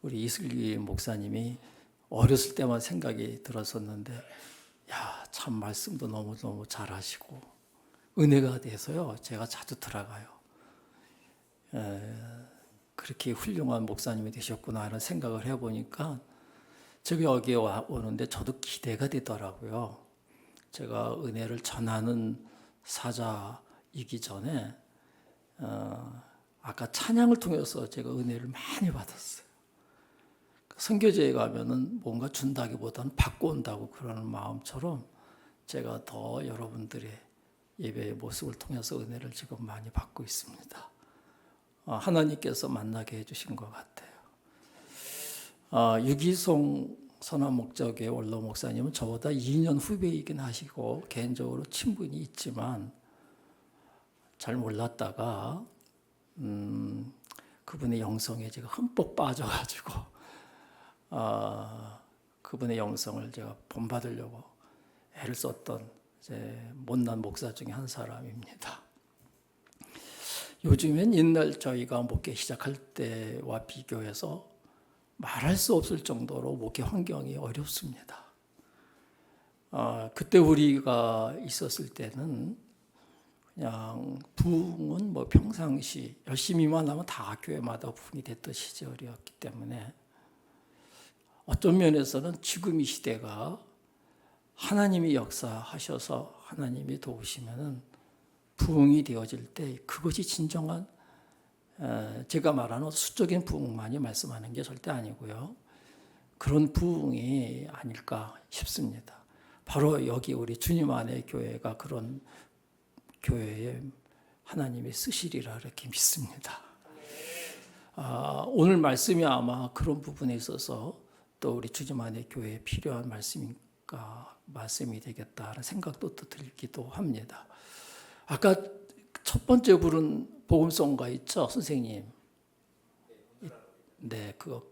우리 이슬기 목사님이 어렸을 때만 생각이 들었었는데, 야, 참 말씀도 너무너무 잘하시고 은혜가 돼서요, 제가 자주 들어가요. 그렇게 훌륭한 목사님이 되셨구나 하는 생각을 해보니까 제가 여기에 오는데 저도 기대가 되더라고요. 제가 은혜를 전하는 사자이기 전에 아까 찬양을 통해서 제가 은혜를 많이 받았어요. 선교제에 가면은 뭔가 준다기보다는 받고 온다고 그러는 마음처럼 제가 더 여러분들의 예배의 모습을 통해서 은혜를 지금 많이 받고 있습니다. 하나님께서 만나게 해주신 것 같아요. 유기송 선한 목적의 원로 목사님은 저보다 2년 후배이긴 하시고 개인적으로 친분이 있지만 잘 몰랐다가 그분의 영성에 제가 흠뻑 빠져가지고 그분의 영성을 제가 본받으려고 애를 썼던 못난 목사 중에 한 사람입니다. 요즘엔 옛날 저희가 목회 시작할 때와 비교해서 말할 수 없을 정도로 목회 환경이 어렵습니다. 그때 우리가 있었을 때는 그냥 부흥은 뭐 평상시 열심히만 하면 다 교회마다 부흥이 됐던 시절이었기 때문에 어떤 면에서는 지금 이 시대가 하나님이 역사하셔서 하나님이 도우시면은 부흥이 되어질 때 그것이 진정한 제가 말하는 수적인 부흥만이 말씀하는 게 절대 아니고요. 그런 부흥이 아닐까 싶습니다. 바로 여기 우리 주님 안의 교회가 그런 교회에 하나님이 쓰시리라 이렇게 믿습니다. 오늘 말씀이 아마 그런 부분에 있어서 또 우리 주님 안의 교회에 필요한 말씀이 되겠다는 생각도 또 들기도 합니다. 아까 첫 번째 부른 복음송가 있죠, 선생님? 네, 그거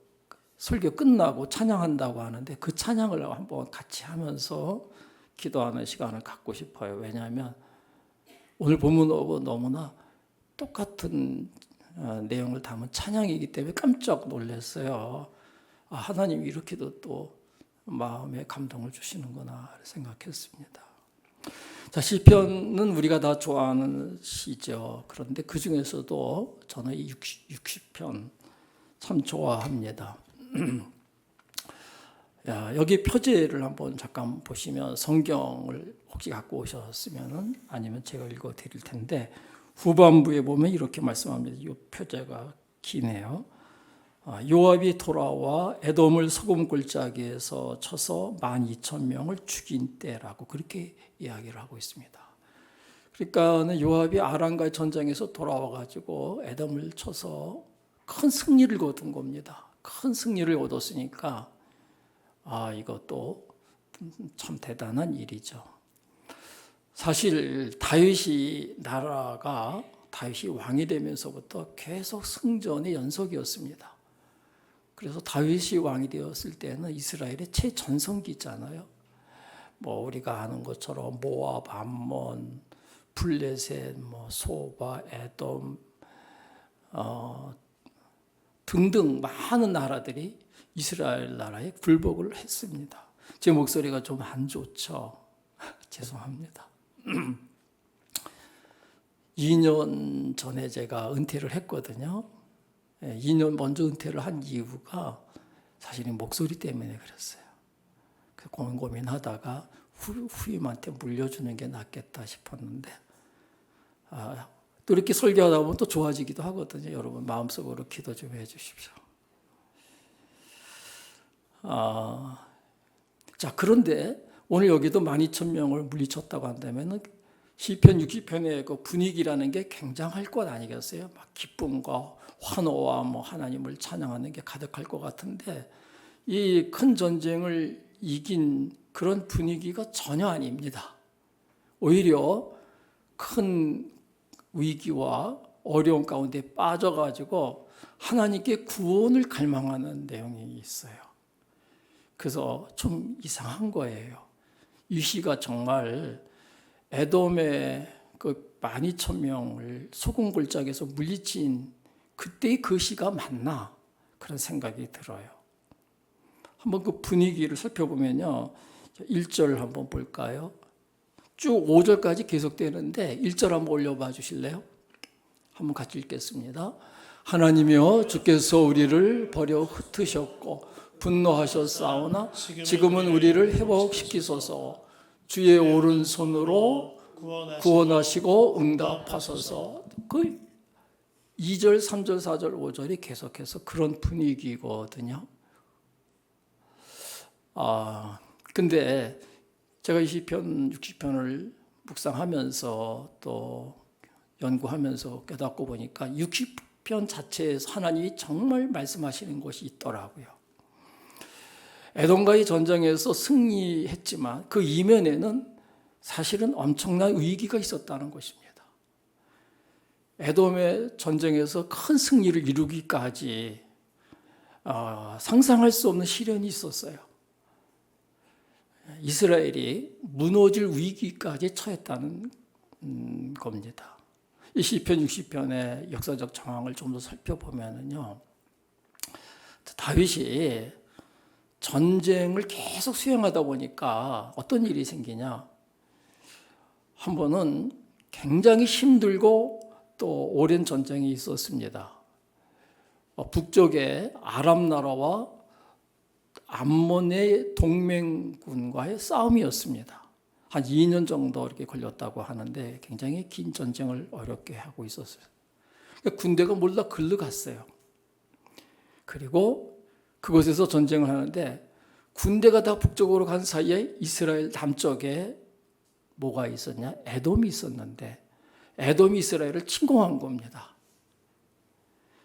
설교 끝나고 찬양한다고 하는데 그 찬양을 한번 같이 하면서 기도하는 시간을 갖고 싶어요. 왜냐하면 오늘 본문하고 너무나 똑같은 내용을 담은 찬양이기 때문에 깜짝 놀랐어요. 하나님이 이렇게도 또 마음에 감동을 주시는구나 생각했습니다. 자, 시편은 우리가 다 좋아하는 시죠. 그런데 그 중에서도 저는 이 60편 참 좋아합니다. 여기 표제를 한번 잠깐 보시면 성경을 혹시 갖고 오셨으면 아니면 제가 읽어 드릴 텐데 후반부에 보면 이렇게 말씀합니다. 이 표제가 기네요. 요압이 돌아와 에돔을 소금 골짜기에서 쳐서 12,000명을 죽인 때라고 그렇게 이야기를 하고 있습니다. 그러니까 요압이 아람과의 전쟁에서 돌아와 가지고 에돔을 쳐서 큰 승리를 거둔 겁니다. 큰 승리를 얻었으니까 이것도 참 대단한 일이죠. 사실 다윗이 왕이 되면서부터 계속 승전의 연속이었습니다. 그래서 다윗이 왕이 되었을 때는 이스라엘의 최전성기잖아요. 뭐 우리가 아는 것처럼 모압, 암몬, 블레셋, 소바, 에돔 등등 많은 나라들이 이스라엘 나라에 굴복을 했습니다. 제 목소리가 좀 안 좋죠? 죄송합니다. 2년 전에 제가 은퇴를 했거든요. 2년 먼저 은퇴를 한 이유가 사실은 목소리 때문에 그랬어요. 고민하다가 후임한테 물려주는 게 낫겠다 싶었는데 또 이렇게 설교하다 보면 또 좋아지기도 하거든요. 여러분 마음속으로 기도 좀 해주십시오. 자, 그런데 오늘 여기도 12,000명을 물리쳤다고 한다면 시편 60편의 그 분위기라는 게 굉장할 것 아니겠어요? 막 기쁨과 환호와 하나님을 찬양하는 게 가득할 것 같은데 이 큰 전쟁을 이긴 그런 분위기가 전혀 아닙니다. 오히려 큰 위기와 어려움 가운데 빠져가지고 하나님께 구원을 갈망하는 내용이 있어요. 그래서 좀 이상한 거예요. 이 시가 정말 에돔의 그 12,000명을 소금 골짜기에서 물리친 그때의 그 시가 맞나? 그런 생각이 들어요. 한번 그 분위기를 살펴보면요. 1절 한번 볼까요? 쭉 5절까지 계속되는데 1절 한번 올려봐 주실래요? 한번 같이 읽겠습니다. 하나님이여 주께서 우리를 버려 흩으셨고 분노하셨사오나 지금은 우리를 회복시키소서. 주의 오른손으로 구원하시고 응답하소서. 그 2절, 3절, 4절, 5절이 계속해서 그런 분위기거든요. 근데 제가 이 시편 60편을 묵상하면서 또 연구하면서 깨닫고 보니까 60편 자체에서 하나님이 정말 말씀하시는 것이 있더라고요. 에돔과의 전쟁에서 승리했지만 그 이면에는 사실은 엄청난 위기가 있었다는 것입니다. 에돔의 전쟁에서 큰 승리를 이루기까지 상상할 수 없는 시련이 있었어요. 이스라엘이 무너질 위기까지 처했다는 겁니다. 이 시편 60편의 역사적 정황을 좀 더 살펴보면요, 다윗이 전쟁을 계속 수행하다 보니까 어떤 일이 생기냐? 한 번은 굉장히 힘들고 또 오랜 전쟁이 있었습니다. 북쪽에 아람 나라와 암몬의 동맹군과의 싸움이었습니다. 한 2년 정도 이렇게 걸렸다고 하는데 굉장히 긴 전쟁을 어렵게 하고 있었어요. 군대가 몰라 글러갔어요. 그리고 그곳에서 전쟁을 하는데 군대가 다 북쪽으로 간 사이에 이스라엘 남쪽에 뭐가 있었냐? 에돔이 있었는데 에돔이 이스라엘을 침공한 겁니다.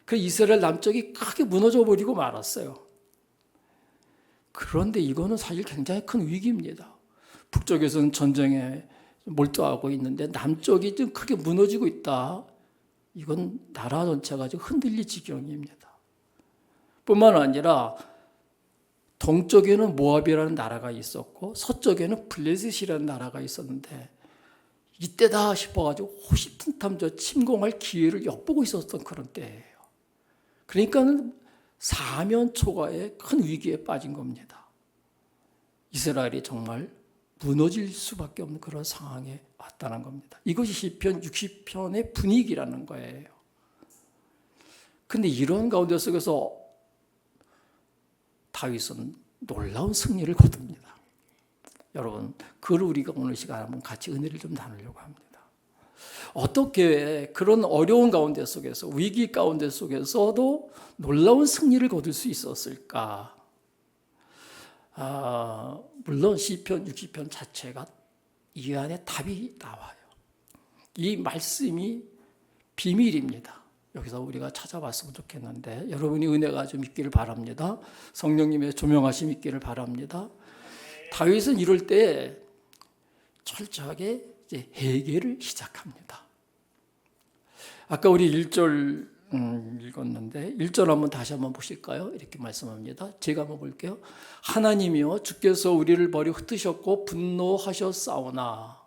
그 이스라엘 남쪽이 크게 무너져 버리고 말았어요. 그런데 이거는 사실 굉장히 큰 위기입니다. 북쪽에서는 전쟁에 몰두하고 있는데 남쪽이 좀 크게 무너지고 있다. 이건 나라 전체가 좀 흔들릴 지경입니다. 뿐만 아니라 동쪽에는 모압이라는 나라가 있었고 서쪽에는 블레셋이라는 나라가 있었는데 이때다 싶어가지고 호시탐탐 침공할 기회를 엿보고 있었던 그런 때예요. 그러니까는 사면초가의 큰 위기에 빠진 겁니다. 이스라엘이 정말 무너질 수밖에 없는 그런 상황에 왔다는 겁니다. 이것이 시편 60편의 분위기라는 거예요. 근데 이런 가운데 속에서 다윗은 놀라운 승리를 거둡니다. 여러분, 그걸 우리가 오늘 시간에 한번 같이 은혜를 좀 나누려고 합니다. 어떻게 그런 어려운 가운데 속에서, 위기 가운데 속에서도 놀라운 승리를 거둘 수 있었을까? 물론 시편 60편 자체가 이 안에 답이 나와요. 이 말씀이 비밀입니다. 여기서 우리가 찾아봤으면 좋겠는데 여러분이 은혜가 좀 있기를 바랍니다. 성령님의 조명하심 있기를 바랍니다. 다윗은 이럴 때 철저하게 이제 회개를 시작합니다. 아까 우리 1절 읽었는데 1절 한번 다시 한번 보실까요? 이렇게 말씀합니다. 제가 한번 볼게요. 하나님이여 주께서 우리를 버려 흩으셨고 분노하셨사오나.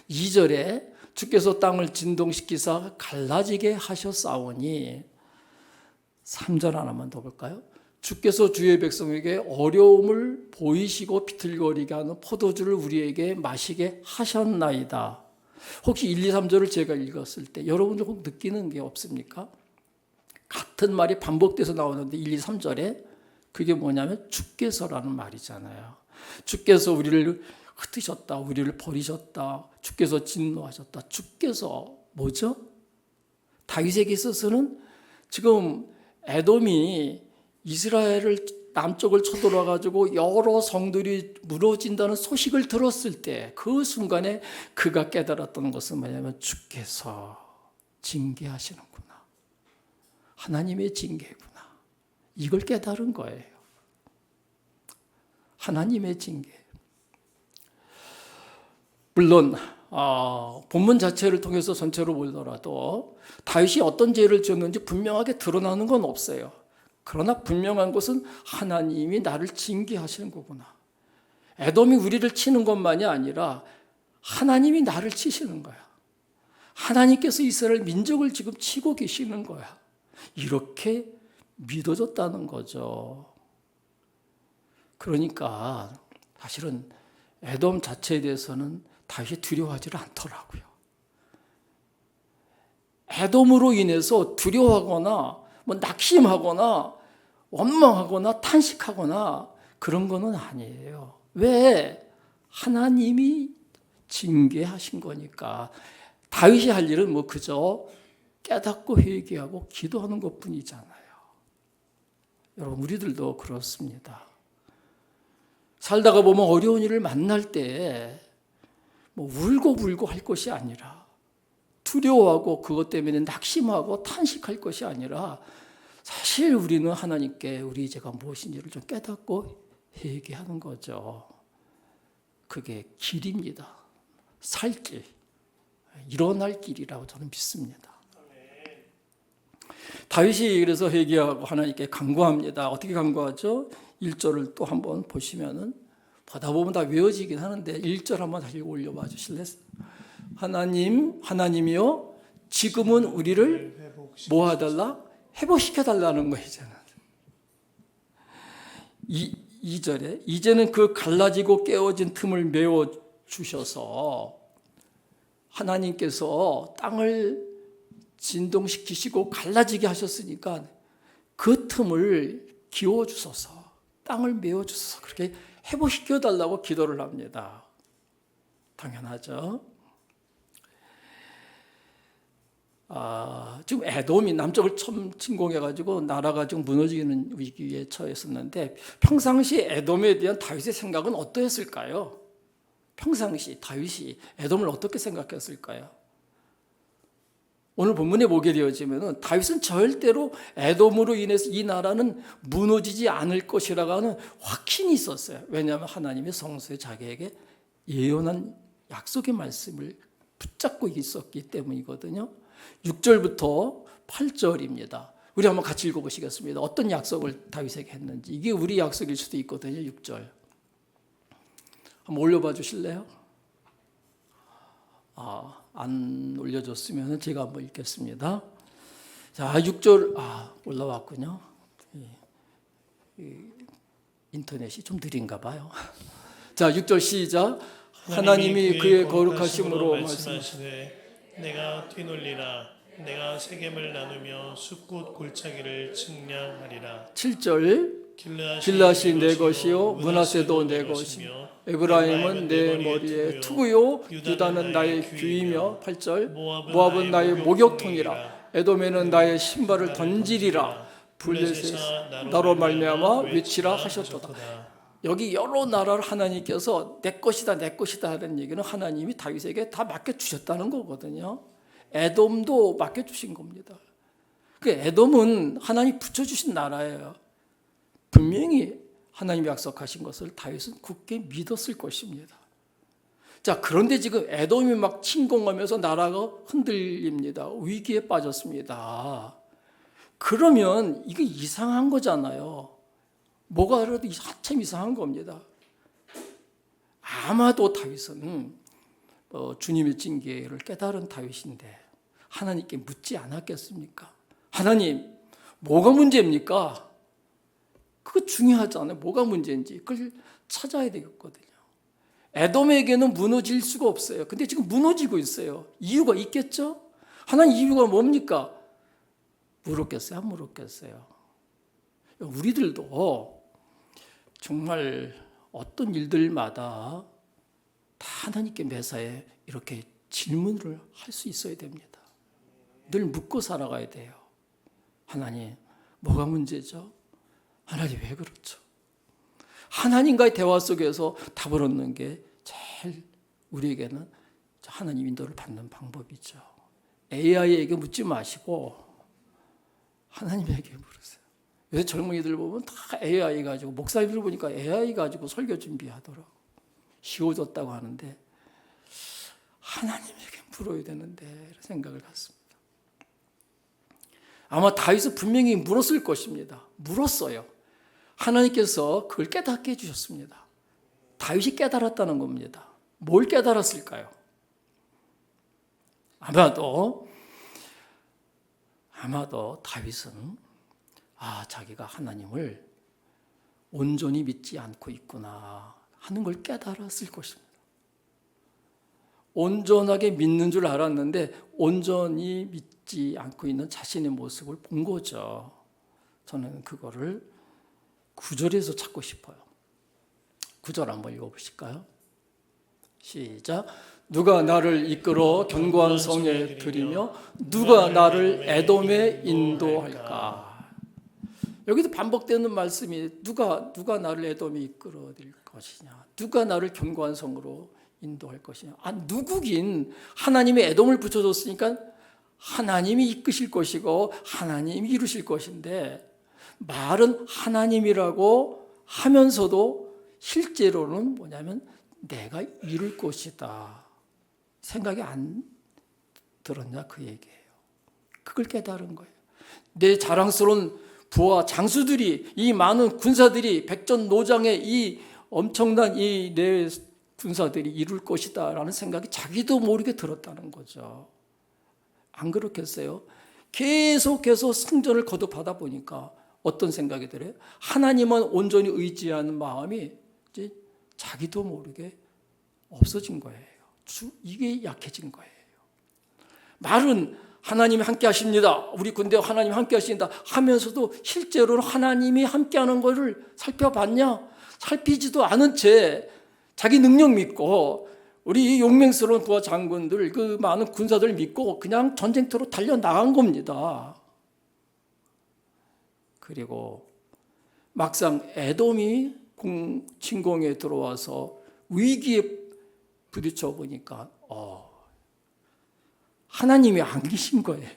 2절에 주께서 땅을 진동시키사 갈라지게 하셨사오니. 3절 하나만 더 볼까요? 주께서 주의 백성에게 어려움을 보이시고 비틀거리게 하는 포도주를 우리에게 마시게 하셨나이다. 혹시 1, 2, 3절을 제가 읽었을 때 여러분들 혹 느끼는 게 없습니까? 같은 말이 반복돼서 나오는데 1, 2, 3절에 그게 뭐냐면 주께서라는 말이잖아요. 주께서 우리를 흩으셨다. 우리를 버리셨다. 주께서 진노하셨다. 주께서 뭐죠? 다윗에게 있어서는 지금 에돔이 이스라엘을 남쪽을 쳐들어와가지고 여러 성들이 무너진다는 소식을 들었을 때 그 순간에 그가 깨달았던 것은 뭐냐면 주께서 징계하시는구나. 하나님의 징계구나. 이걸 깨달은 거예요. 하나님의 징계. 물론 본문 자체를 통해서 전체로 보더라도 다윗이 어떤 죄를 지었는지 분명하게 드러나는 건 없어요. 그러나 분명한 것은 하나님이 나를 징계하시는 거구나. 에돔이 우리를 치는 것만이 아니라 하나님이 나를 치시는 거야. 하나님께서 이스라엘 민족을 지금 치고 계시는 거야. 이렇게 믿어졌다는 거죠. 그러니까 사실은 에돔 자체에 대해서는 다윗이 두려워하지를 않더라고요. 에돔으로 인해서 두려워하거나 뭐 낙심하거나 원망하거나 탄식하거나 그런 거는 아니에요. 왜? 하나님이 징계하신 거니까. 다윗이 할 일은 뭐 그저 깨닫고 회개하고 기도하는 것뿐이잖아요. 여러분, 우리들도 그렇습니다. 살다가 보면 어려운 일을 만날 때 뭐 울고 할 것이 아니라, 두려워하고 그것 때문에 낙심하고 탄식할 것이 아니라, 사실 우리는 하나님께 우리 죄가 무엇인지를 좀 깨닫고 회개하는 거죠. 그게 길입니다. 살 길, 일어날 길이라고 저는 믿습니다. 다윗이 그래서 회개하고 하나님께 간구합니다. 어떻게 간구하죠? 1절을 또 한번 보시면은 보다 보면 다 외워지긴 하는데 1절 한번 다시 올려봐 주실래요? 하나님이요, 지금은 우리를 뭐 해달라? 회복시켜달라는 거잖아요. 2절에 이제는 그 갈라지고 깨어진 틈을 메워 주셔서, 하나님께서 땅을 진동시키시고 갈라지게 하셨으니까 그 틈을 기워 주소서, 땅을 메워 주소서, 그렇게 회복시켜 달라고 기도를 합니다. 당연하죠. 지금 에돔이 남쪽을 처음 침공해가지고 나라가 지금 무너지는 위기에 처했었는데, 평상시 에돔에 대한 다윗의 생각은 어떠했을까요? 평상시 다윗이 에돔을 어떻게 생각했을까요? 오늘 본문에 보게 되어지면 다윗은 절대로 에돔으로 인해서 이 나라는 무너지지 않을 것이라고 하는 확신이 있었어요. 왜냐하면 하나님의 성소에 자기에게 예언한 약속의 말씀을 붙잡고 있었기 때문이거든요. 6절부터 8절입니다. 우리 한번 같이 읽어보시겠습니다. 어떤 약속을 다윗에게 했는지. 이게 우리 약속일 수도 있거든요. 6절 한번 올려봐 주실래요? 안 올려줬으면 제가 한번 읽겠습니다. 자, 6절 올라왔군요. 인터넷이 좀 느린가 봐요. 자, 6절 시작. 하나님이 그의 거룩하심으로 말씀하시되 내가 뒤놀리라. 내가 세겜을 나누며 숲곳 골짜기를 측량하리라. 7절 길앗이 내 것이요 므낫세도 내 것이며 에브라임은 내 머리에 투구요 유다는 나의 귀이며 8절 모압은 나의 목욕통이라. 에돔에는 나의 신발을 던지리라. 블레셋 나로 말미암아 외치라 하셨도다. 여기 여러 나라를 하나님께서 내 것이다 하는 얘기는 하나님이 다윗에게 다 맡겨주셨다는 거거든요. 에돔도 맡겨주신 겁니다. 에돔은 하나님이 붙여주신 나라예요. 분명히 하나님이 약속하신 것을 다윗은 굳게 믿었을 것입니다. 자, 그런데 지금 에돔이 막 침공하면서 나라가 흔들립니다. 위기에 빠졌습니다. 그러면 이게 이상한 거잖아요. 뭐가 그래도 한참 이상한 겁니다. 아마도 다윗은 주님의 징계를 깨달은 다윗인데 하나님께 묻지 않았겠습니까? 하나님, 뭐가 문제입니까? 그거 중요하잖아요. 뭐가 문제인지 그걸 찾아야 되겠거든요. 에돔에게는 무너질 수가 없어요. 근데 지금 무너지고 있어요. 이유가 있겠죠? 하나님, 이유가 뭡니까? 물었겠어요? 안 물었겠어요? 우리들도 정말 어떤 일들마다 다 하나님께 매사에 이렇게 질문을 할 수 있어야 됩니다. 늘 묻고 살아가야 돼요. 하나님, 뭐가 문제죠? 하나님, 왜 그렇죠? 하나님과의 대화 속에서 답을 얻는 게 제일 우리에게는 하나님 인도를 받는 방법이죠. AI에게 묻지 마시고 하나님에게 물으세요. 요새 젊은이들 보면 다 AI 가지고, 목사님들 보니까 AI 가지고 설교 준비하더라고. 쉬워졌다고 하는데 하나님에게 물어야 되는데 이런 생각을 갖습니다. 아마 다윗은 분명히 물었을 것입니다. 물었어요. 하나님께서 그걸 깨닫게 해주셨습니다. 다윗이 깨달았다는 겁니다. 뭘 깨달았을까요? 아마도 다윗은 자기가 하나님을 온전히 믿지 않고 있구나 하는 걸 깨달았을 것입니다. 온전하게 믿는 줄 알았는데 온전히 믿지 않고 있는 자신의 모습을 본 거죠. 저는 그거를 9절에서 찾고 싶어요. 9절 한번 읽어보실까요? 시작. 누가 나를 이끌어 견고한 성에 들이며 누가 나를 에돔에 인도할까? 여기도 반복되는 말씀이 누가 나를 에돔에 이끌어들 것이냐, 누가 나를 견고한 성으로 인도할 것이냐. 누구긴 하나님의 에돔을 붙여줬으니까 하나님이 이끄실 것이고 하나님이 이루실 것인데, 말은 하나님이라고 하면서도 실제로는 뭐냐면 내가 이룰 것이다 생각이 안 들었냐 그 얘기예요. 그걸 깨달은 거예요. 내 자랑스러운 부하 장수들이, 이 많은 군사들이, 백전노장의 이 엄청난 이 내 군사들이 이룰 것이다 라는 생각이 자기도 모르게 들었다는 거죠. 안 그렇겠어요? 계속해서 승전을 거듭하다 보니까 어떤 생각이 들어요? 하나님만 온전히 의지하는 마음이 이제 자기도 모르게 없어진 거예요. 이게 약해진 거예요. 말은 하나님이 함께 하십니다. 우리 군대와 하나님이 함께 하신다 하면서도 실제로는 하나님이 함께 하는 것을 살펴봤냐? 살피지도 않은 채 자기 능력 믿고 우리 용맹스러운 부하 장군들, 그 많은 군사들 믿고 그냥 전쟁터로 달려나간 겁니다. 그리고 막상 에돔이 침공에 들어와서 위기에 부딪혀 보니까 하나님이 안 계신 거예요.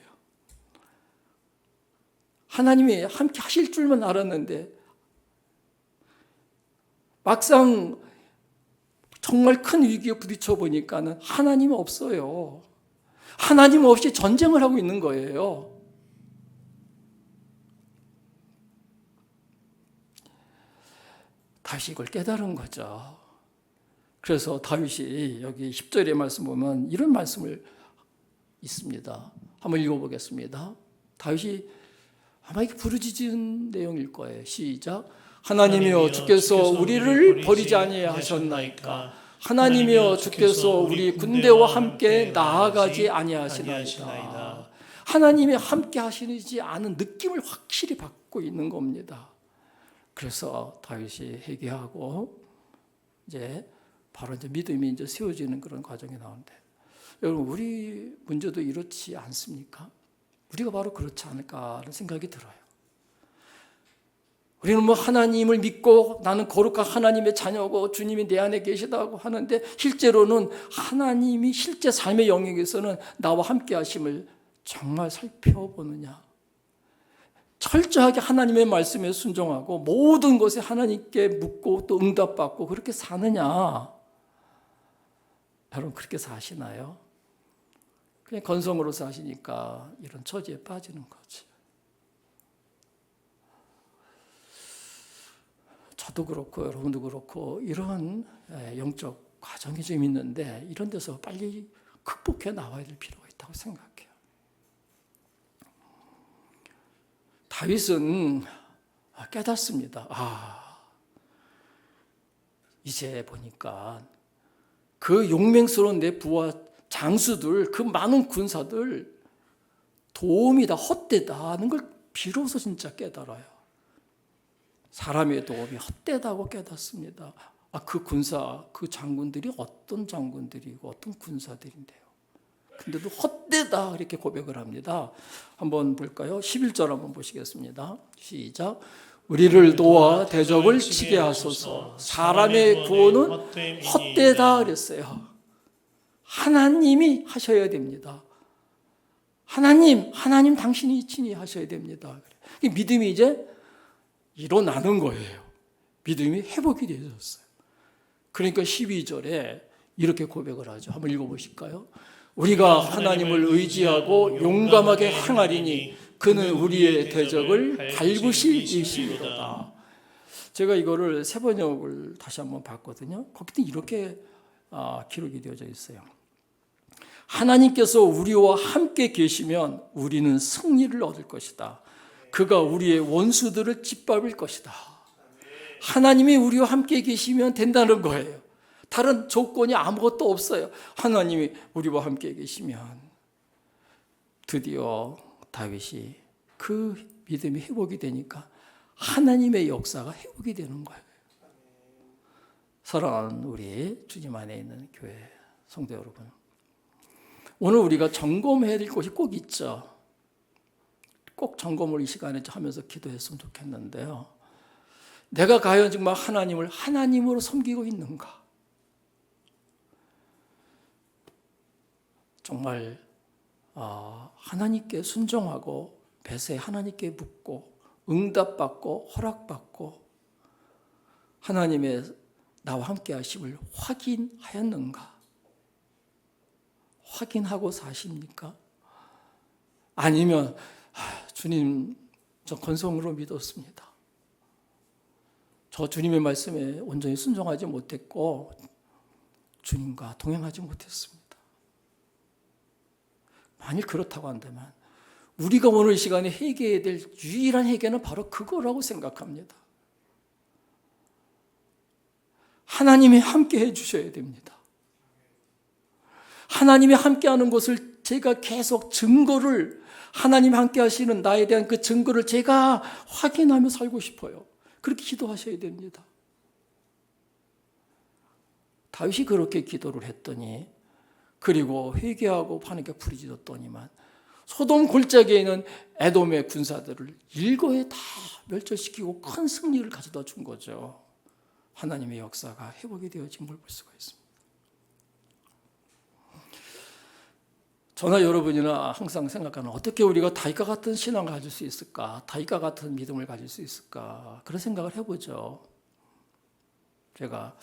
하나님이 함께 하실 줄만 알았는데 막상 정말 큰 위기에 부딪혀 보니까는 하나님이 없어요. 하나님 없이 전쟁을 하고 있는 거예요. 다시 이걸 깨달은 거죠. 그래서 다윗이 여기 10절의 말씀 보면 이런 말씀을 있습니다. 한번 읽어보겠습니다. 다윗이 아마 이게 부르짖은 내용일 거예요. 시작. 하나님이여 주께서 우리를 버리지 아니하셨나이까. 하나님이여 주께서 우리 군대와 함께 나아가지 아니하시나이다. 하나님이 함께 하시지 않은 느낌을 확실히 받고 있는 겁니다. 그래서 다윗이 회개하고 이제 바로 이제 믿음이 이제 세워지는 그런 과정이 나오는데, 여러분 우리 문제도 이렇지 않습니까? 우리가 바로 그렇지 않을까라는 생각이 들어요. 우리는 뭐 하나님을 믿고 나는 거룩한 하나님의 자녀고 주님이 내 안에 계시다고 하는데, 실제로는 하나님이 실제 삶의 영역에서는 나와 함께 하심을 정말 살펴보느냐, 철저하게 하나님의 말씀에 순종하고 모든 것에 하나님께 묻고 또 응답받고 그렇게 사느냐. 여러분 그렇게 사시나요? 그냥 건성으로 사시니까 이런 처지에 빠지는 거지. 저도 그렇고 여러분도 그렇고 이런 영적 과정이 좀 있는데, 이런 데서 빨리 극복해 나와야 될 필요가 있다고 생각해요. 다윗은 깨닫습니다. 이제 보니까 그 용맹스러운 내 부하 장수들, 그 많은 군사들 도움이 다 헛되다는 걸 비로소 진짜 깨달아요. 사람의 도움이 헛되다고 깨닫습니다. 그 군사, 그 장군들이 어떤 장군들이고 어떤 군사들인데요. 근데도 헛되다 이렇게 고백을 합니다. 한번 볼까요? 11절 한번 보시겠습니다. 시작. 우리를 도와 대적을 치게 하소서. 사람의 구원은 헛되다 그랬어요. 하나님이 하셔야 됩니다. 하나님 당신이 친히 하셔야 됩니다. 믿음이 이제 일어나는 거예요. 믿음이 회복이 되어졌어요. 그러니까 12절에 이렇게 고백을 하죠. 한번 읽어보실까요? 우리가 하나님을 의지하고 용감하게 행하리니 그는 우리의 대적을 밟으실 이시로다. 제가 이거를 새 번역을 다시 한번 봤거든요. 거기도 이렇게 기록이 되어져 있어요. 하나님께서 우리와 함께 계시면 우리는 승리를 얻을 것이다. 그가 우리의 원수들을 짓밟을 것이다. 하나님이 우리와 함께 계시면 된다는 거예요. 다른 조건이 아무것도 없어요. 하나님이 우리와 함께 계시면. 드디어 다윗이 그 믿음이 회복이 되니까 하나님의 역사가 회복이 되는 거예요. 사랑하는 우리 주님 안에 있는 교회 성도 여러분, 오늘 우리가 점검해야 될 것이 꼭 있죠. 꼭 점검을 이 시간에 하면서 기도했으면 좋겠는데요. 내가 과연 정말 하나님을 하나님으로 섬기고 있는가? 정말 하나님께 순종하고 배세 하나님께 묻고 응답받고 허락받고 하나님의 나와 함께 하심을 확인하였는가? 확인하고 사십니까? 아니면 주님, 저 건성으로 믿었습니다. 저 주님의 말씀에 온전히 순종하지 못했고 주님과 동행하지 못했습니다. 만일 그렇다고 한다면 우리가 오늘 이 시간에 회개해야 될 유일한 회개는 바로 그거라고 생각합니다. 하나님이 함께 해주셔야 됩니다. 하나님이 함께하는 것을 제가 계속 증거를, 하나님 함께 하시는 나에 대한 그 증거를 제가 확인하며 살고 싶어요. 그렇게 기도하셔야 됩니다. 다윗이 그렇게 기도를 했더니, 그리고 회개하고 하나님께 부르짖었더니만 소돔 골짜기에 있는 에돔의 군사들을 일거에 다 멸절시키고 큰 승리를 가져다 준 거죠. 하나님의 역사가 회복이 되어진 걸 볼 수가 있습니다. 저나 여러분이나 항상 생각하는, 어떻게 우리가 다윗과 같은 신앙을 가질 수 있을까? 다윗과 같은 믿음을 가질 수 있을까? 그런 생각을 해보죠. 제가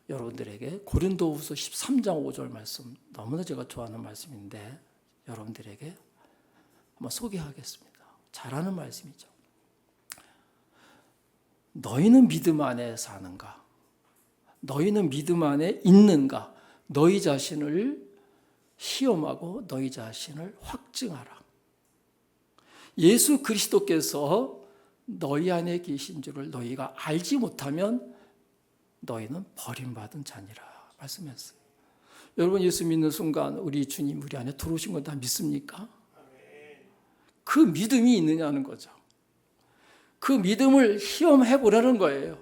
여러분들에게 고린도후서 13장 5절 말씀, 너무나 제가 좋아하는 말씀인데 여러분들에게 한번 소개하겠습니다. 잘하는 말씀이죠. 너희는 믿음 안에 사는가? 너희는 믿음 안에 있는가? 너희 자신을 시험하고 너희 자신을 확증하라. 예수 그리스도께서 너희 안에 계신 줄을 너희가 알지 못하면 너희는 버림받은 자니라 말씀했어요. 여러분, 예수 믿는 순간 우리 주님 우리 안에 들어오신 건 다 믿습니까? 그 믿음이 있느냐는 거죠. 그 믿음을 시험해 보라는 거예요.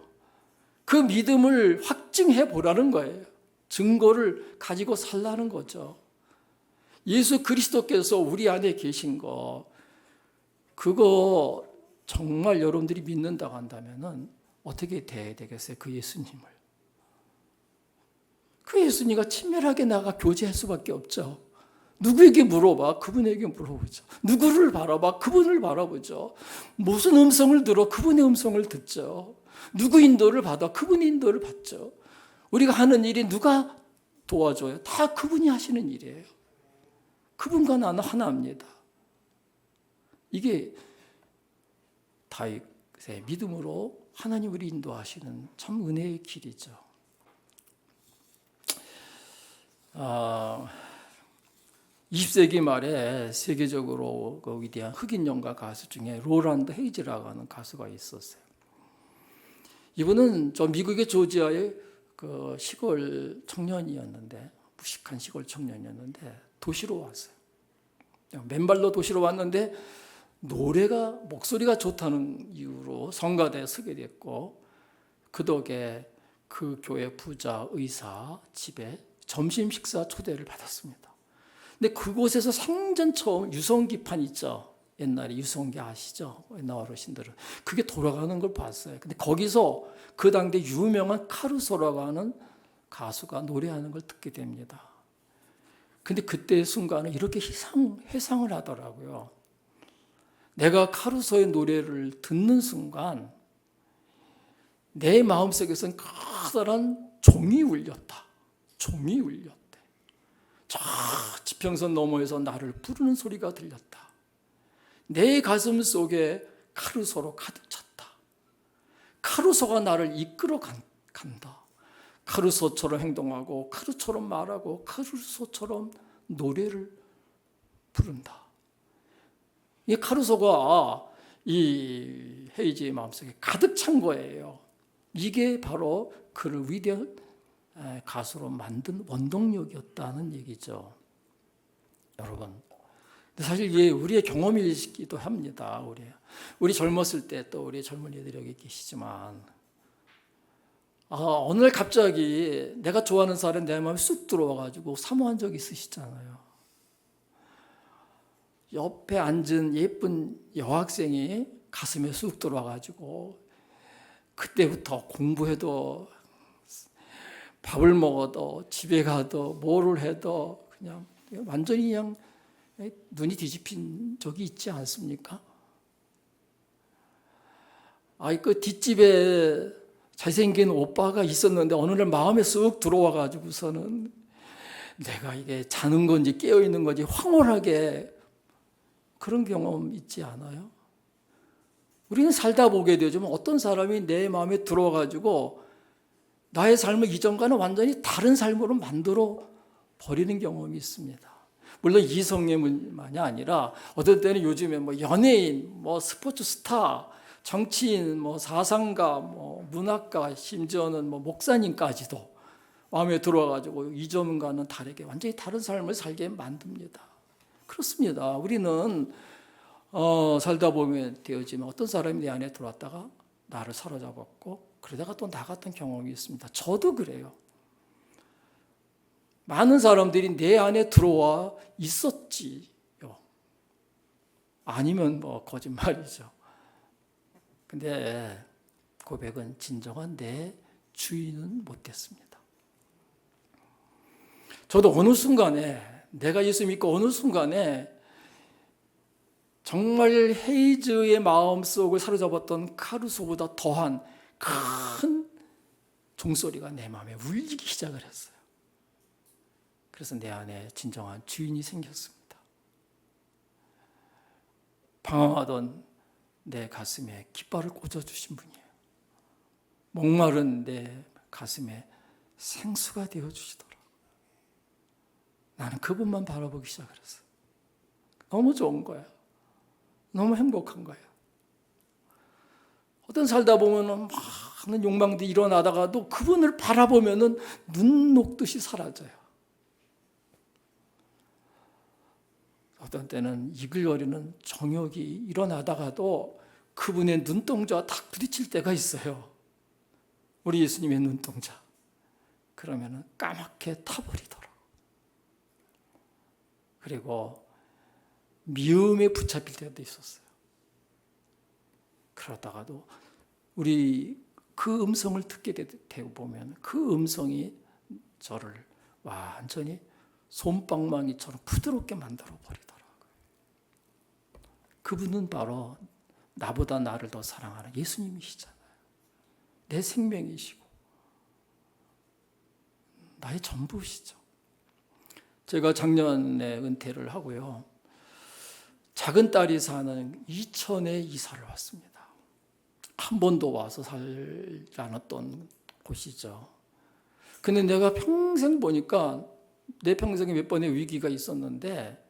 그 믿음을 확증해 보라는 거예요. 증거를 가지고 살라는 거죠. 예수 그리스도께서 우리 안에 계신 거, 그거 정말 여러분들이 믿는다고 한다면은 어떻게 돼야 되겠어요? 그 예수님을. 그 예수님과 친밀하게 나가 교제할 수밖에 없죠. 누구에게 물어봐? 그분에게 물어보죠. 누구를 바라봐? 그분을 바라보죠. 무슨 음성을 들어? 그분의 음성을 듣죠. 누구 인도를 받아? 그분의 인도를 받죠. 우리가 하는 일이 누가 도와줘요? 다 그분이 하시는 일이에요. 그분과 나는 하나입니다. 이게 다윗의 믿음으로 하나님 우리 인도하시는 참 은혜의 길이죠. 20세기 말에 세계적으로 그 위대한 흑인 연가 가수 중에 로란드 헤이즈라고 하는 가수가 있었어요. 이분은 저 미국의 조지아의 그 시골 청년이었는데, 무식한 시골 청년이었는데 도시로 왔어요. 맨발로 도시로 왔는데 목소리가 좋다는 이유로 성가대에 서게 됐고, 그 덕에 그 교회 부자 의사 집에 점심 식사 초대를 받았습니다. 근데 그곳에서 생전 처음 유성기판 있죠. 옛날에 유성기 아시죠? 옛날 어르신들은. 그게 돌아가는 걸 봤어요. 근데 거기서 그 당대 유명한 카루소라고 하는 가수가 노래하는 걸 듣게 됩니다. 근데 그때의 순간은 이렇게 회상을 하더라고요. 내가 카루소의 노래를 듣는 순간 내 마음속에서는 커다란 종이 울렸다. 종이 울렸대. 저 지평선 너머에서 나를 부르는 소리가 들렸다. 내 가슴 속에 카루소로 가득 찼다. 카루소가 나를 이끌어 간다. 카루소처럼 행동하고 카루소처럼 말하고 카루소처럼 노래를 부른다. 이 카루소가 이 헤이즈의 마음속에 가득 찬 거예요. 이게 바로 그를 위대한 가수로 만든 원동력이었다는 얘기죠. 여러분, 근데 사실 이게 우리의 경험이기도 합니다. 우리 젊었을 때 또 우리 젊은이들이 여기 계시지만, 어느 날 갑자기 내가 좋아하는 사람 내 마음에 쑥 들어와가지고 사모한 적 있으시잖아요. 옆에 앉은 예쁜 여학생이 가슴에 쑥 들어와가지고 그때부터 공부해도 밥을 먹어도 집에 가도 뭐를 해도 그냥 완전히 그냥 눈이 뒤집힌 적이 있지 않습니까? 그 뒷집에 잘생긴 오빠가 있었는데 어느 날 마음에 쑥 들어와 가지고서는 내가 이게 자는 건지 깨어 있는 건지 황홀하게 그런 경험 있지 않아요? 우리는 살다 보게 되지만 어떤 사람이 내 마음에 들어와 가지고 나의 삶을 이전과는 완전히 다른 삶으로 만들어 버리는 경험이 있습니다. 물론 이성애만이 아니라 어떤 때는 요즘에 뭐 연예인, 뭐 스포츠 스타, 정치인, 뭐 사상가, 뭐 문학가, 심지어는 뭐 목사님까지도 마음에 들어와가지고 이전과는 다르게 완전히 다른 삶을 살게 만듭니다. 그렇습니다. 우리는 살다 보면 되어지만 어떤 사람이 내 안에 들어왔다가 나를 사로잡았고 그러다가 또 나갔던 경험이 있습니다. 저도 그래요. 많은 사람들이 내 안에 들어와 있었지요. 아니면 뭐 거짓말이죠. 근데 고백은 진정한 내 주인은 못 됐습니다. 저도 어느 순간에 내가 예수 믿고 어느 순간에 정말 헤이즈의 마음속을 사로잡았던 카루소보다 더한 큰 종소리가 내 마음에 울리기 시작을 했어요. 그래서 내 안에 진정한 주인이 생겼습니다. 방황하던 내 가슴에 깃발을 꽂아주신 분이에요. 목마른 내 가슴에 생수가 되어주시더라고요. 나는 그분만 바라보기 시작했어요. 너무 좋은 거예요. 너무 행복한 거예요. 어떤 살다 보면 많은 욕망들이 일어나다가도 그분을 바라보면 눈 녹듯이 사라져요. 어떤 때는 이글거리는 정욕이 일어나다가도 그분의 눈동자와 딱 부딪힐 때가 있어요. 우리 예수님의 눈동자. 그러면 까맣게 타버리더라고요. 그리고 미움에 붙잡힐 때도 있었어요. 그러다가도 우리 그 음성을 듣게 되고 보면 그 음성이 저를 완전히 솜방망이처럼 부드럽게 만들어 버리더라고요. 그분은 바로 나보다 나를 더 사랑하는 예수님이시잖아요. 내 생명이시고 나의 전부시죠. 제가 작년에 은퇴를 하고요. 작은 딸이 사는 이천에 이사를 왔습니다. 한 번도 와서 살지 않았던 곳이죠. 근데 내가 평생 보니까 내 평생에 몇 번의 위기가 있었는데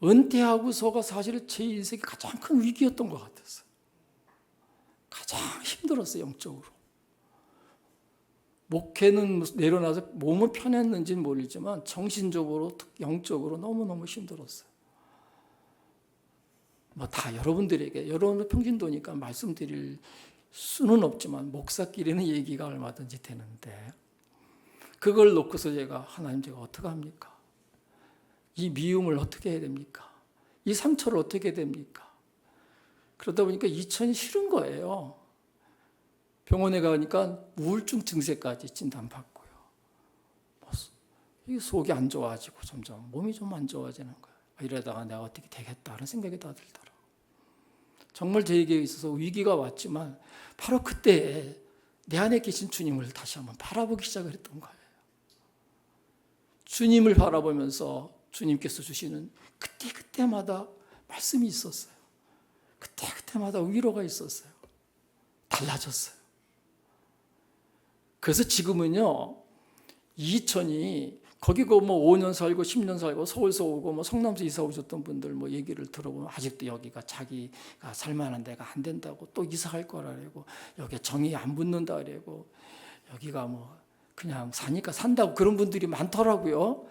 은퇴하고서가 사실 제 인생의 가장 큰 위기였던 것 같았어요. 가장 힘들었어요, 영적으로. 목회는 내려놔서 몸은 편했는지는 모르지만 정신적으로, 영적으로 너무너무 힘들었어요. 뭐 다 여러분들에게, 여러분들 평신도니까 말씀드릴 수는 없지만 목사끼리는 얘기가 얼마든지 되는데 그걸 놓고서 하나님 제가 어떻게 합니까? 이 미움을 어떻게 해야 됩니까? 이 상처를 어떻게 해야 됩니까? 그러다 보니까 이천이 싫은 거예요. 병원에 가니까 우울증 증세까지 진단받고요. 속이 안 좋아지고 점점 몸이 좀 안 좋아지는 거예요. 이러다가 내가 어떻게 되겠다는 생각이 다 들더라고요. 정말 저에게 있어서 위기가 왔지만 바로 그때 내 안에 계신 주님을 다시 한번 바라보기 시작을 했던 거예요. 주님을 바라보면서 주님께서 주시는 그때마다 말씀이 있었어요. 그때마다 위로가 있었어요. 달라졌어요. 그래서 지금은요, 이천이 거기 뭐 5년 살고 10년 살고 서울서 오고 뭐 성남서 이사 오셨던 분들 뭐 얘기를 들어보면 아직도 여기가 자기가 살만한 데가 안 된다고, 또 이사할 거라고, 여기 정이 안 붙는다 그러고, 여기가 뭐 그냥 사니까 산다고, 그런 분들이 많더라고요.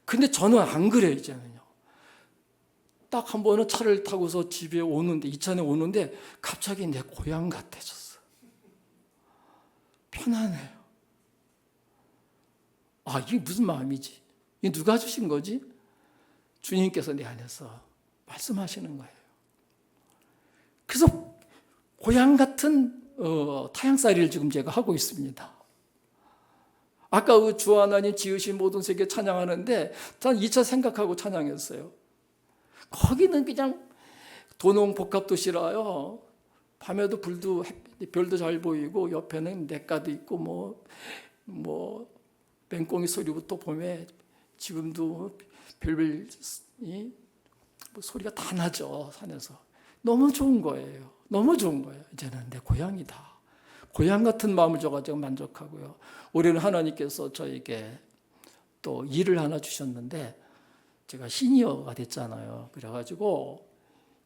근데 저는 안 그래요. 이제는요. 딱 한 번은 차를 타고서 집에 오는데, 이천에 오는데 갑자기 내 고향 같아졌어. 편안해요. 아, 이게 무슨 마음이지? 이게 누가 주신 거지? 주님께서 내 안에서 말씀하시는 거예요. 그래서 고향 같은 타향살이를 지금 제가 하고 있습니다. 아까 그 주 하나님 지으신 모든 세계 찬양하는데 전 2차 생각하고 찬양했어요. 거기는 그냥 도농복합도시라요. 밤에도 별도 잘 보이고 옆에는 냇가도 있고 뭐 맹꽁이 소리부터 봄에 지금도 별별 소리가 다 나죠. 산에서. 너무 좋은 거예요. 너무 좋은 거예요. 이제는 내 고향이다. 고향 같은 마음을 줘가지고 만족하고요. 올해는 하나님께서 저에게 또 일을 하나 주셨는데, 제가 시니어가 됐잖아요. 그래가지고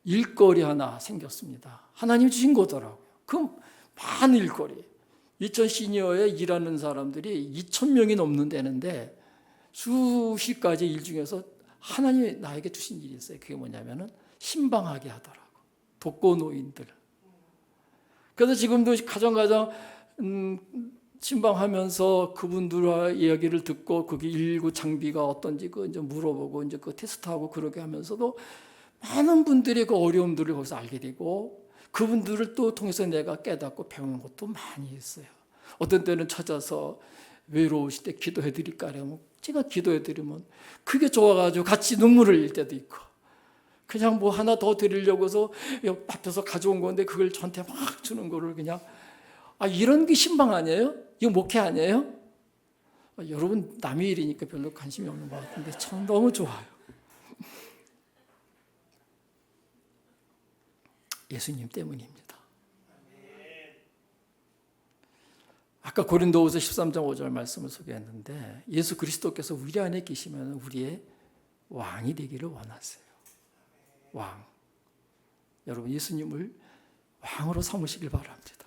일거리 하나 생겼습니다. 하나님 주신 거더라고요. 그 많은 일거리. 2000 시니어에 일하는 사람들이 2000명이 넘는 데는데 수십 가지 일 중에서 하나님이 나에게 주신 일이 있어요. 그게 뭐냐면은 신방하게 하더라고. 독거노인들. 그래서 지금도 가정 신방하면서 그분들과 이야기를 듣고 거기 일구 장비가 어떤지 그 이제 물어보고 이제 그 테스트하고 그러게 하면서도 많은 분들의 그 어려움들을 거기서 알게 되고, 그분들을 또 통해서 내가 깨닫고 배우는 것도 많이 있어요. 어떤 때는 찾아서 외로우실 때 기도해 드릴까 하면 제가 기도해 드리면 그게 좋아가지고 같이 눈물을 흘릴 때도 있고, 그냥 뭐 하나 더 드리려고서 앞에서 가져온 건데 그걸 저한테 막 주는 거를 그냥, 이런 게 신방 아니에요? 이거 목회 아니에요? 여러분 남의 일이니까 별로 관심이 없는 것 같은데 참 너무 좋아요. 예수님 때문입니다. 아까 고린도후서 13장 5절 말씀을 소개했는데, 예수 그리스도께서 우리 안에 계시면 우리의 왕이 되기를 원하세요. 왕. 여러분 예수님을 왕으로 삼으시길 바랍니다.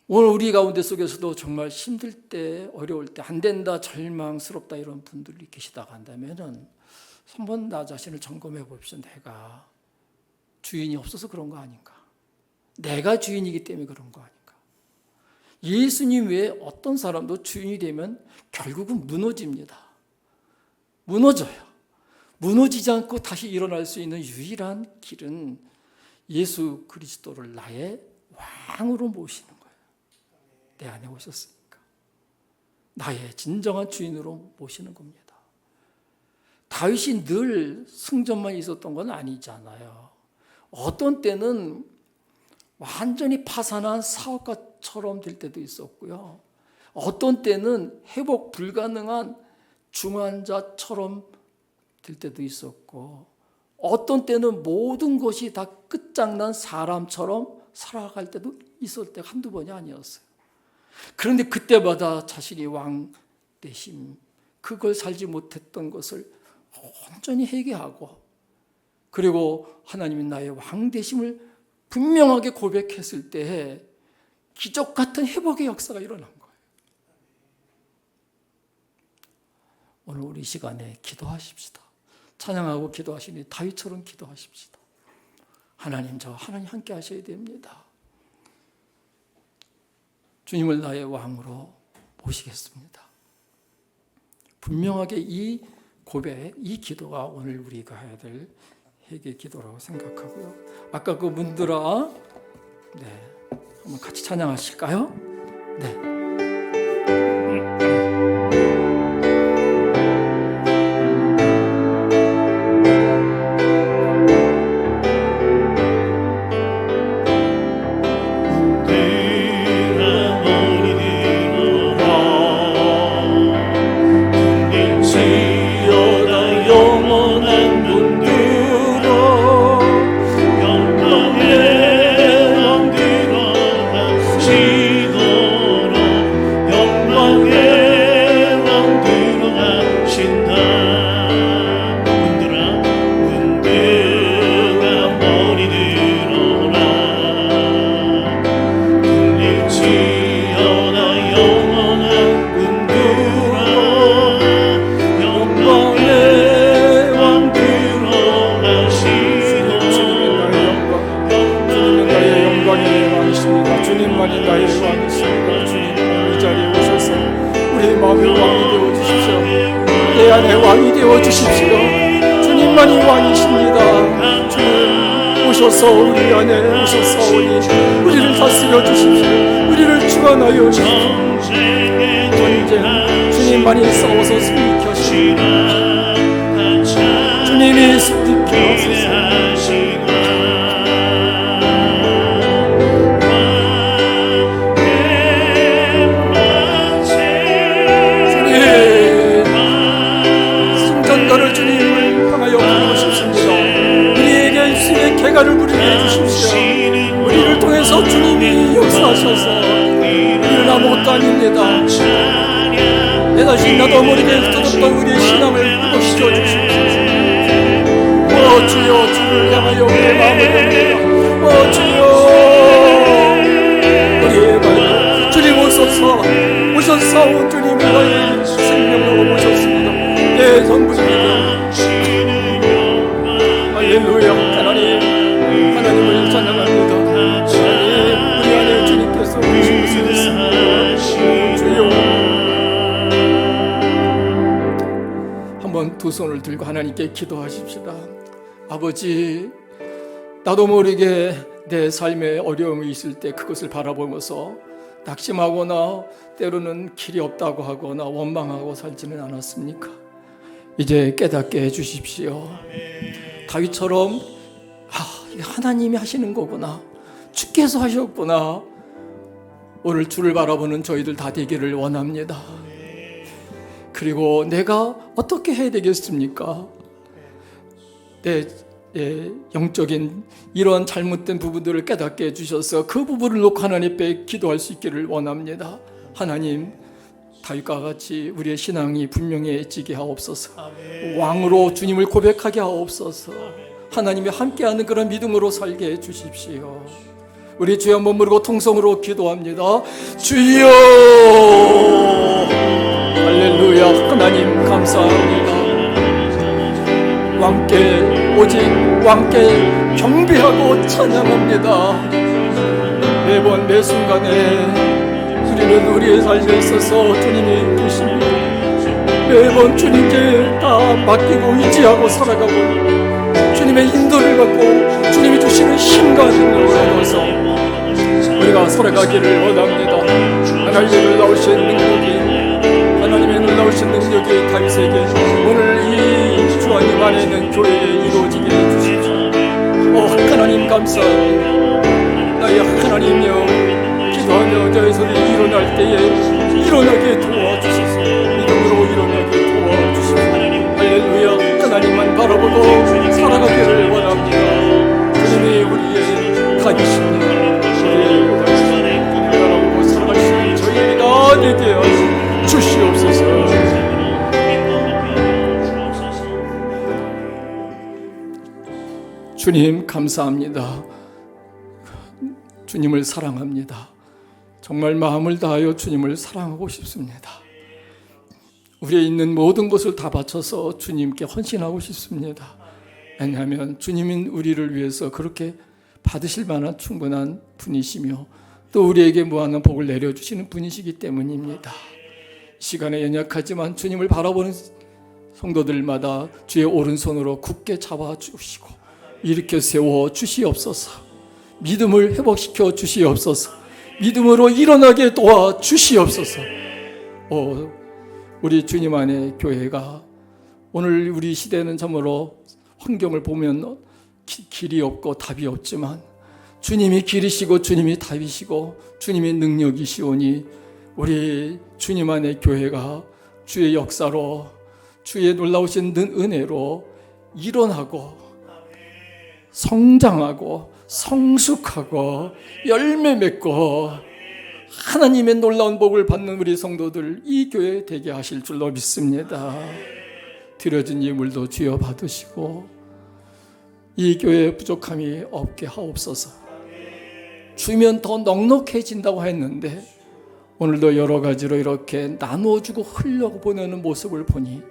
오늘 우리 가운데 속에서도 정말 힘들 때, 어려울 때, 안 된다, 절망스럽다 이런 분들이 계시다가 한다면은 한번 나 자신을 점검해 봅시다. 내가 주인이 없어서 그런 거 아닌가? 내가 주인이기 때문에 그런 거 아닌가? 예수님 외에 어떤 사람도 주인이 되면 결국은 무너집니다. 무너져요. 무너지지 않고 다시 일어날 수 있는 유일한 길은 예수 그리스도를 나의 왕으로 모시는 거예요. 내 안에 오셨으니까. 나의 진정한 주인으로 모시는 겁니다. 다윗이 늘 승전만 있었던 건 아니잖아요. 어떤 때는 완전히 파산한 사업가처럼 될 때도 있었고요. 어떤 때는 회복 불가능한 중환자처럼 될 때도 있었고, 어떤 때는 모든 것이 다 끝장난 사람처럼 살아갈 때도 있을 때 한두 번이 아니었어요. 그런데 그때마다 자신이 왕 되심, 그걸 살지 못했던 것을 온전히 회개하고, 그리고 하나님이 나의 왕 되심을 분명하게 고백했을 때에 기적 같은 회복의 역사가 일어난 거예요. 오늘 우리 시간에 기도하십시다. 찬양하고 기도하시니 다윗처럼 기도하십시다. 하나님, 저 하나님 함께 하셔야 됩니다. 주님을 나의 왕으로 모시겠습니다. 분명하게 이 고백, 이 기도가 오늘 우리가 해야 될 회개 기도라고 생각하고요. 아까 그 문들아, 한번 같이 찬양하실까요? 네. 영광 영원히 왕이십니다. 주님 오셔서 우리 안에 오셔서오니 우리를 다스려 주십시오. 우리를 주관하여 주십시오. 전쟁 주님만이 싸워서 승리케 하시고 주님이 승리케 하소서. 주님을 향하여 부르고 싶습니다. 우리에게 입술의 개가를 부리게 해주십시오. 우리를 통해서 주님이 역사하셔서 우리는 아무것도 아닙니다. 내 자신 나도 모르게 흩어졌던 우리의 신앙을 회복시켜 주십시오. 주여 주를 향하여 우리의 마음을 엽니다. 주여 우리의 마음 주님 오셔서 주님이 나의 생명으로 오셨습니다. 내 전부입니다. 할렐루야. 하나님을 찬양합니다. 하나님 우리 안에 주님께서 오신 것을 믿습니다. 주여. 한번 두 손을 들고 하나님께 기도하십시다. 아버지, 나도 모르게 내 삶에 어려움이 있을 때 그것을 바라보면서 낙심하거나 때로는 길이 없다고 하거나 원망하고 살지는 않았습니까? 이제 깨닫게 해주십시오. 다윗처럼 하나님이 하시는 거구나, 주께서 하셨구나. 오늘 주를 바라보는 저희들 다 되기를 원합니다. 그리고 내가 어떻게 해야 되겠습니까? 내 영적인 이러한 잘못된 부분들을 깨닫게 해주셔서 그 부분을 놓고 하나님 앞에 기도할 수 있기를 원합니다. 하나님, 다윗과 같이 우리의 신앙이 분명해지게 하옵소서. 왕으로 주님을 고백하게 하옵소서. 하나님이 함께하는 그런 믿음으로 살게 해주십시오. 우리 주여 한번 부르고 통성으로 기도합니다. 주여. 할렐루야. 하나님 감사합니다. 왕께 오직 왕께 경배하고 찬양합니다. 매번 매 순간에 우리는 우리의 삶에 있어서 주님이 계십니다. 매번 주님께 다 맡기고 의지하고 살아가고 주님의 인도를 받고 주님이 주시는 힘과 능력을 얻어서 우리가 살아가기를 원합니다. 하나님의 놀라우신 능력이 다윗에게 오늘 이 주하님 안에 있는 교회에 이루어지게 해주십시오. 하나님 감사합니다. 나의 하나님이여, 기도하며 저의 손이 일어날 때에 일어나게 도와주소서. 믿음으로 일어나게 도와주소서. 할렐루야. 하나님만 바라보고 살아가기를 원합니다. 주님이 우리의 다윗입니다. 우리의 다윗을 바라보고 살아갈 수 있는 저희에게 다 되게 하여 주시옵소서. 주님 감사합니다. 주님을 사랑합니다. 정말 마음을 다하여 주님을 사랑하고 싶습니다. 우리에 있는 모든 것을 다 바쳐서 주님께 헌신하고 싶습니다. 왜냐하면 주님은 우리를 위해서 그렇게 받으실 만한 충분한 분이시며 또 우리에게 무한한 복을 내려주시는 분이시기 때문입니다. 시간에 연약하지만 주님을 바라보는 성도들마다 주의 오른손으로 굳게 잡아주시고 일으켜 세워 주시옵소서. 믿음을 회복시켜 주시옵소서. 믿음으로 일어나게 도와 주시옵소서. 우리 주님 안에 교회가 오늘 우리 시대는 참으로 환경을 보면 길이 없고 답이 없지만 주님이 길이시고 주님이 답이시고 주님이 능력이시오니 우리 주님 안에 교회가 주의 역사로 주의 놀라우신 은혜로 일어나고 성장하고 성숙하고 열매 맺고 하나님의 놀라운 복을 받는 우리 성도들 이 교회에 되게 하실 줄로 믿습니다. 드려진 예물도 주여 받으시고 이 교회에 부족함이 없게 하옵소서. 주면 더 넉넉해진다고 했는데 오늘도 여러 가지로 이렇게 나누어주고 흘려보내는 모습을 보니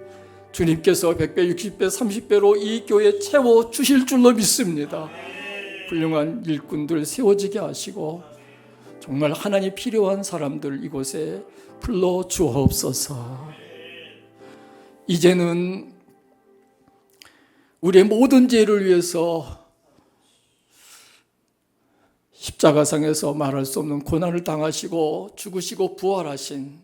주님께서 100배, 60배, 30배로 이 교회에 채워주실 줄로 믿습니다. 훌륭한 일꾼들 세워지게 하시고 정말 하나님 필요한 사람들 이곳에 불러주옵소서. 이제는 우리의 모든 죄를 위해서 십자가상에서 말할 수 없는 고난을 당하시고 죽으시고 부활하신,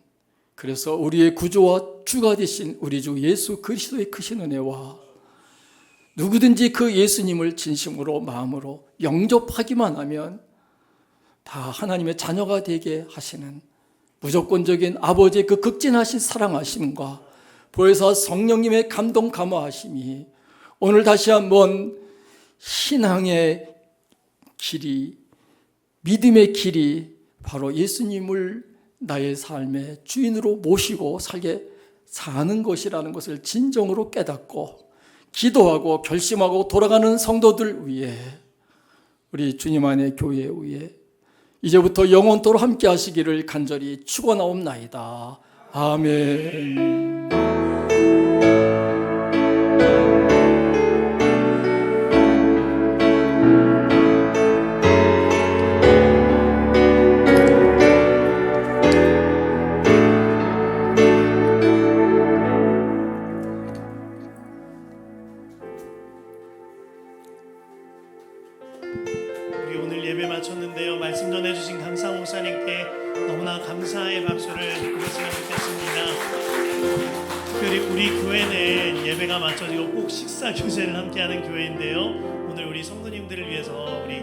그래서 우리의 구주와 주가 되신 우리 주 예수 그리스도의 크신 은혜와 누구든지 그 예수님을 진심으로 마음으로 영접하기만 하면 다 하나님의 자녀가 되게 하시는 무조건적인 아버지의 그 극진하신 사랑하심과 보혜사 성령님의 감동 감화하심이 오늘 다시 한번 신앙의 길이, 믿음의 길이 바로 예수님을 나의 삶의 주인으로 모시고 살게 사는 것이라는 것을 진정으로 깨닫고 기도하고 결심하고 돌아가는 성도들 위해, 우리 주님 안의 교회 위해 이제부터 영원토록 함께 하시기를 간절히 축원하옵나이다. 아멘. 우리 오늘 예배 마쳤는데요. 말씀 전해주신 강상 목사님께 너무나 감사의 박수를 드렸으면 좋겠습니다. 특별히 우리 교회는 예배가 마쳐지고 꼭 식사 교제를 함께하는 교회인데요. 오늘 우리 성도님들을 위해서 우리